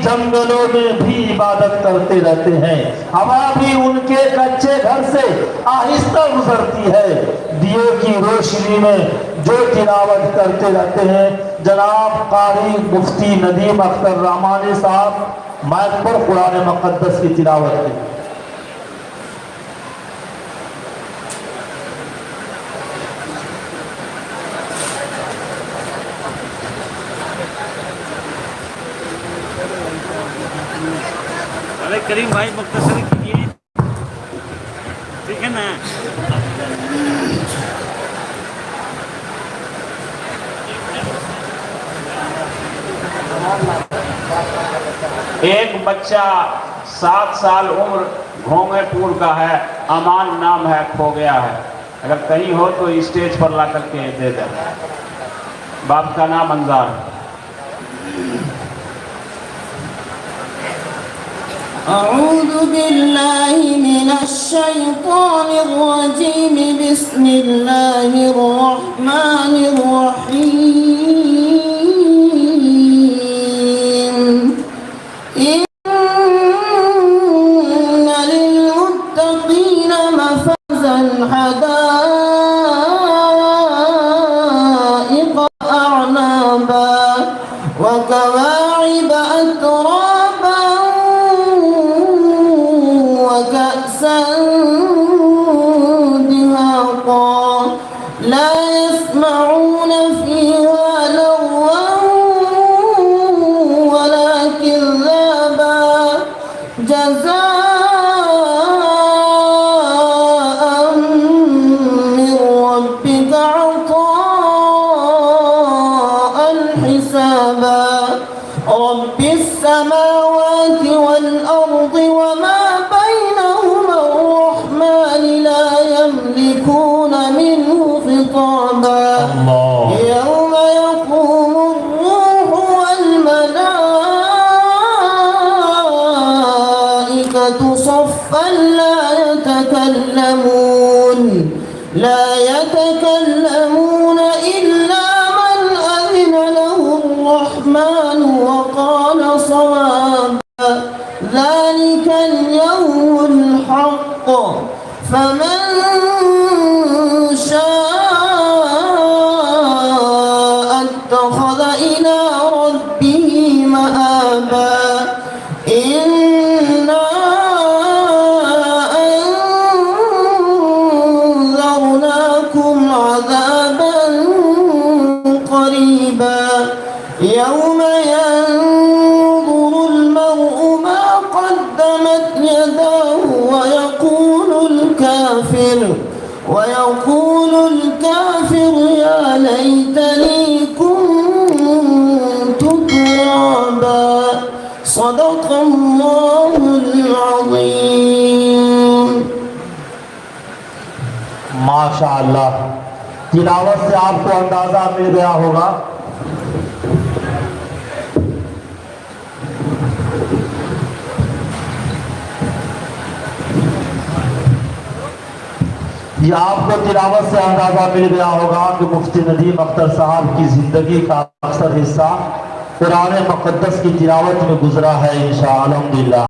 जंगलों में भी इबादत करते रहते हैं। हवा भी उनके कच्चे घर से आहिस्ता गुजरती है। दिए की रोशनी में जो तिलावत करते रहते हैं। जनाब कारी मुफ्ती नदीम अख्तर रहमानी साहब माइक पर कुरान मुक़द्दस की तिलावत की। अरे करीम भाई मुख्तसर कीजिए, ठीक है ना। एक बच्चा 7 साल उम्र घोंगेपुर का है, अमान नाम है, खो गया है। अगर कहीं हो तो स्टेज पर ला करके दे दे। बाप का नाम अंजार। अऊज़ु बिल्लाहि मिनश शैतानिर रजीम। बिस्मिल्लाहिर रहमानिर रहीम। इन्ना लिल मुत्तक़ीना मफ़ाज़न हदाइक़ अअनाबा व कवाइब अतराबा وكأسا دهاقا لا يسمعون فيها لغوا ولا كذابا جزاء من ربك عطاء حسابا رب السماوات والأرض وما بينهما الرحمن لا يملكون منه خطابا يوم يقوم الروح والملائكة صفا لا يتكلمون إلا من أذن له الرحمن وقال صوابا ذلك اليوم الحق فمن شاء اتخذ إلى ربه مآبا إنا أنذرناكم عذابا قريبا يوم ينظر المرء ما قدمت يداه ويقول الكافر يا ليتني كنت ترابا صدق الله العظيم। माशाअल्लाह, तिलावत से आपको अंदाजा मिल गया होगा ये आपको तिलावत से अंदाजा मिल गया होगा कि मुफ्ती नदीम अख्तर साहब की जिंदगी का अक्सर हिस्सा कुरान मुक़द्दस की तिलावत में गुजरा है इंशाअल्लाह।